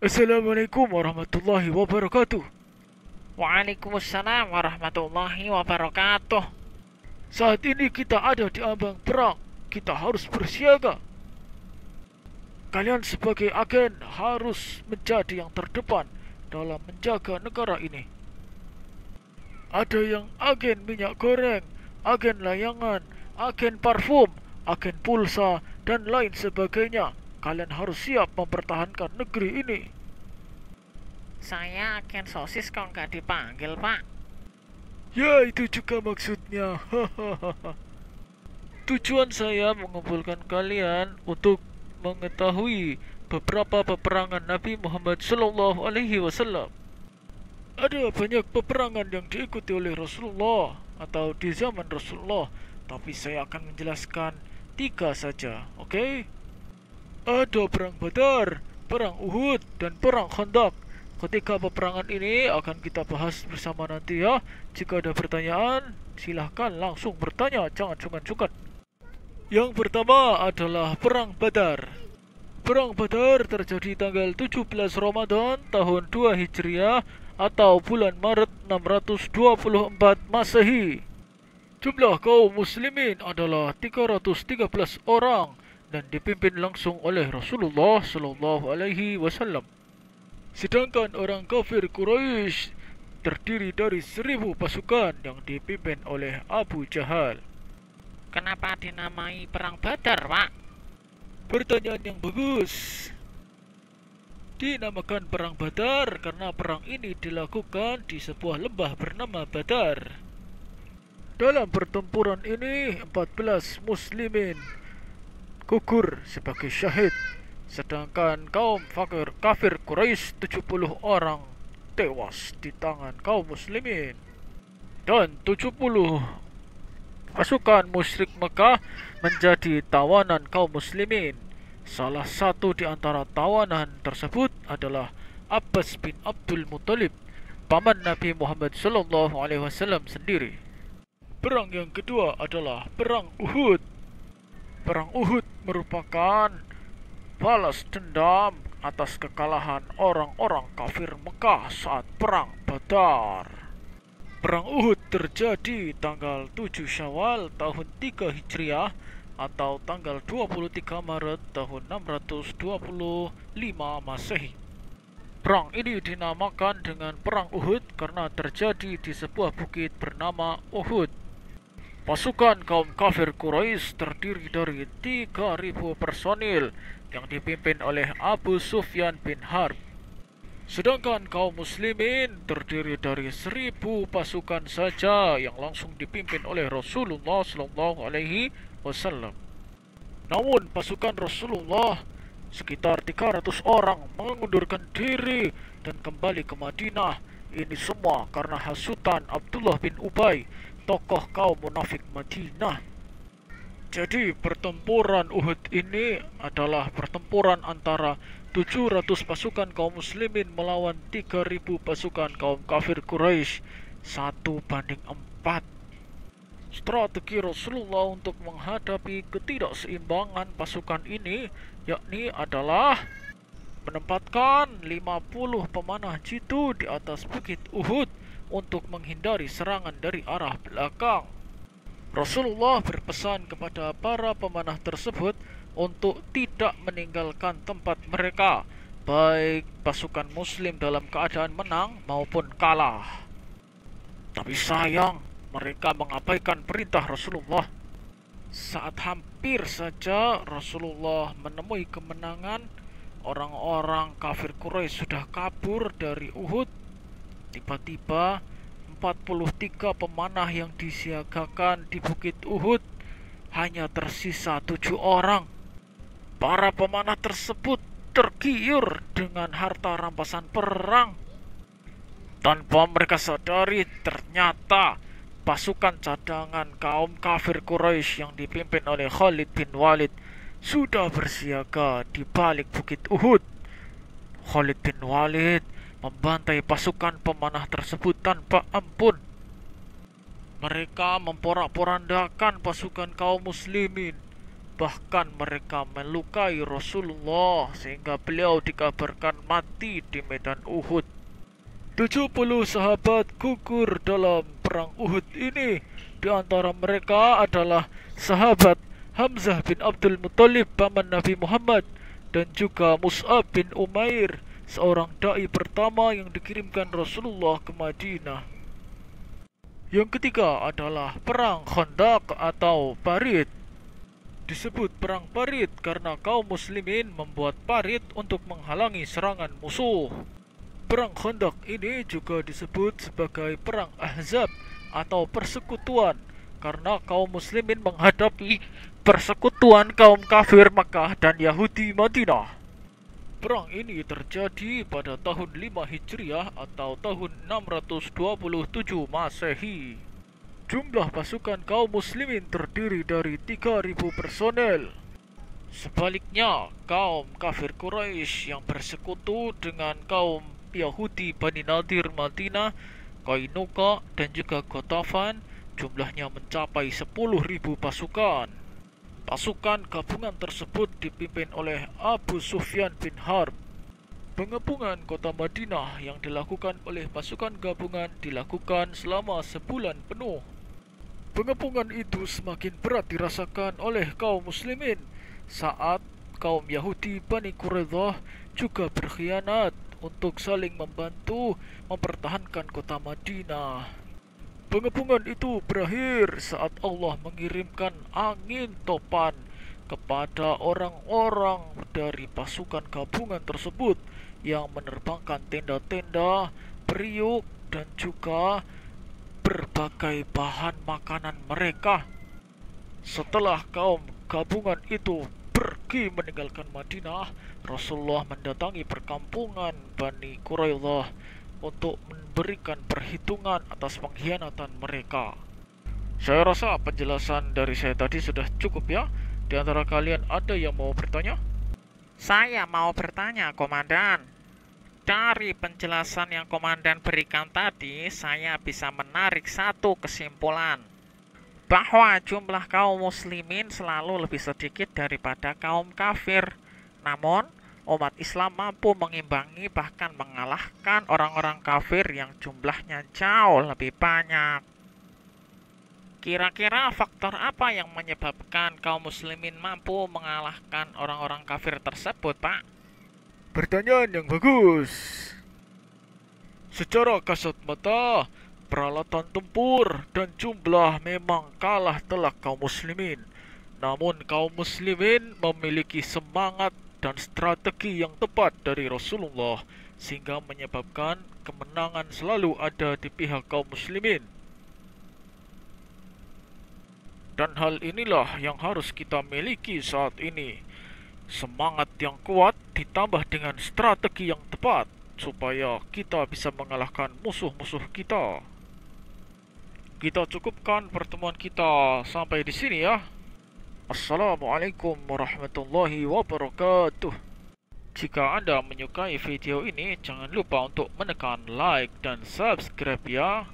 Assalamualaikum warahmatullahi wabarakatuh. Waalaikumsalam warahmatullahi wabarakatuh. Saat ini kita ada di ambang perang. Kita harus bersiaga. Kalian sebagai agen harus menjadi yang terdepan dalam menjaga negara ini. Ada yang agen minyak goreng, agen layangan, agen parfum, agen pulsa, dan lain sebagainya. Kalian harus siap mempertahankan negeri ini. Saya agen sosis kok nggak dipanggil, Pak. Ya, itu juga maksudnya. Hahaha. Tujuan saya mengumpulkan kalian untuk mengetahui beberapa peperangan Nabi Muhammad Sallallahu Alaihi Wasallam. Ada banyak peperangan yang diikuti oleh Rasulullah atau di zaman Rasulullah, tapi saya akan menjelaskan tiga saja, oke? Ada perang Badar, perang Uhud, dan perang Khandaq. Ketika peperangan ini akan kita bahas bersama nanti ya. Jika ada pertanyaan, silahkan langsung bertanya, jangan sungkan-sungkan. Yang pertama adalah Perang Badar. Perang Badar terjadi tanggal 17 Ramadan tahun 2 Hijriah atau bulan Maret 624 Masehi. Jumlah kaum muslimin adalah 313 orang dan dipimpin langsung oleh Rasulullah Sallallahu Alaihi Wasallam. Sedangkan orang kafir Quraisy terdiri dari 1.000 pasukan yang dipimpin oleh Abu Jahal. Kenapa dinamai perang Badar, Pak? Pertanyaan yang bagus. Dinamakan perang Badar karena perang ini dilakukan di sebuah lembah bernama Badar. Dalam pertempuran ini 14 muslimin gugur sebagai syahid, sedangkan kaum kafir Quraisy 70 orang tewas di tangan kaum muslimin dan 70 pasukan musyrik Mekah menjadi tawanan kaum muslimin. Salah satu di antara tawanan tersebut adalah Abbas bin Abdul Muttalib, paman Nabi Muhammad sallallahu alaihi wasallam sendiri. Perang yang kedua adalah perang Uhud. Perang Uhud merupakan balas dendam atas kekalahan orang-orang kafir Mekah saat perang Badar. Perang Uhud terjadi tanggal 7 Syawal tahun 3 Hijriah atau tanggal 23 Maret tahun 625 Masehi. Perang ini dinamakan dengan Perang Uhud karena terjadi di sebuah bukit bernama Uhud. Pasukan kaum kafir Quraisy terdiri dari 3.000 personil yang dipimpin oleh Abu Sufyan bin Harb. Sedangkan kaum muslimin terdiri dari 1.000 pasukan saja yang langsung dipimpin oleh Rasulullah Sallallahu Alaihi Wasallam. Namun pasukan Rasulullah sekitar 300 orang mengundurkan diri dan kembali ke Madinah. Ini semua karena hasutan Abdullah bin Ubay, tokoh kaum munafik Madinah. Jadi pertempuran Uhud ini adalah pertempuran antara 700 pasukan kaum muslimin melawan 3.000 pasukan kaum kafir Quraisy, 1 banding 4. Strategi Rasulullah untuk menghadapi ketidakseimbangan pasukan ini yakni adalah menempatkan 50 pemanah jitu di atas bukit Uhud untuk menghindari serangan dari arah belakang. Rasulullah berpesan kepada para pemanah tersebut untuk tidak meninggalkan tempat mereka, baik pasukan muslim dalam keadaan menang maupun kalah. Tapi sayang, mereka mengabaikan perintah Rasulullah. Saat hampir saja Rasulullah menemui kemenangan, orang-orang kafir Quraisy sudah kabur dari Uhud. Tiba-tiba 43 pemanah yang disiagakan di bukit Uhud hanya tersisa 7 orang. Para pemanah tersebut tergiur dengan harta rampasan perang. Tanpa mereka sadari, ternyata pasukan cadangan kaum kafir Quraisy yang dipimpin oleh Khalid bin Walid sudah bersiaga di balik bukit Uhud. Khalid bin Walid membantai pasukan pemanah tersebut tanpa ampun. Mereka memporak-porandakan pasukan kaum muslimin. bahkan mereka melukai Rasulullah sehingga beliau dikabarkan mati di medan Uhud. 70 sahabat gugur dalam perang Uhud ini. Di antara mereka adalah sahabat Hamzah bin Abdul Muthalib, paman Nabi Muhammad, dan juga Mus'ab bin Umair, seorang dai pertama yang dikirimkan Rasulullah ke Madinah. Yang ketiga adalah perang Khandaq atau parit. Disebut perang parit karena kaum muslimin membuat parit untuk menghalangi serangan musuh. Perang Khandaq ini juga disebut sebagai perang Ahzab atau persekutuan karena kaum muslimin menghadapi persekutuan kaum kafir Makkah dan Yahudi Madinah. Perang ini terjadi pada tahun 5 Hijriah atau tahun 627 Masehi. Jumlah pasukan kaum muslimin terdiri dari 3.000 personel. Sebaliknya, kaum kafir Quraisy yang bersekutu dengan kaum Yahudi Bani Nadir Madinah, Qainuqa, dan juga Ghatafan jumlahnya mencapai 10.000 pasukan. Pasukan gabungan tersebut dipimpin oleh Abu Sufyan bin Harb. Pengepungan kota Madinah yang dilakukan oleh pasukan gabungan dilakukan selama sebulan penuh. Pengepungan itu semakin berat dirasakan oleh kaum muslimin saat kaum Yahudi Bani Quraidah juga berkhianat untuk saling membantu mempertahankan kota Madinah. Pengepungan itu berakhir saat Allah mengirimkan angin topan kepada orang-orang dari pasukan gabungan tersebut yang menerbangkan tenda-tenda, periuk, dan juga berbagai bahan makanan mereka. Setelah kaum gabungan itu pergi meninggalkan Madinah, Rasulullah mendatangi perkampungan Bani Quraidah untuk memberikan perhitungan atas pengkhianatan mereka. Saya rasa penjelasan dari saya tadi sudah cukup ya. Di antara kalian ada yang mau bertanya? Saya mau bertanya, Komandan. Dari penjelasan yang Komandan berikan tadi, saya bisa menarik satu kesimpulan, bahwa jumlah kaum muslimin selalu lebih sedikit daripada kaum kafir. Namun, umat Islam mampu mengimbangi bahkan mengalahkan orang-orang kafir yang jumlahnya jauh lebih banyak. Kira-kira faktor apa yang menyebabkan kaum muslimin mampu mengalahkan orang-orang kafir tersebut, Pak? Pertanyaan yang bagus. Secara kasat mata, peralatan tempur dan jumlah memang kalah telak kaum muslimin. Namun kaum muslimin memiliki semangat dan strategi yang tepat dari Rasulullah sehingga menyebabkan kemenangan selalu ada di pihak kaum muslimin. Dan hal inilah yang harus kita miliki saat ini. Semangat yang kuat ditambah dengan strategi yang tepat supaya kita bisa mengalahkan musuh-musuh kita. Kita cukupkan pertemuan kita sampai di sini ya. Assalamualaikum warahmatullahi wabarakatuh. Jika Anda menyukai video ini, jangan lupa untuk menekan like dan subscribe ya.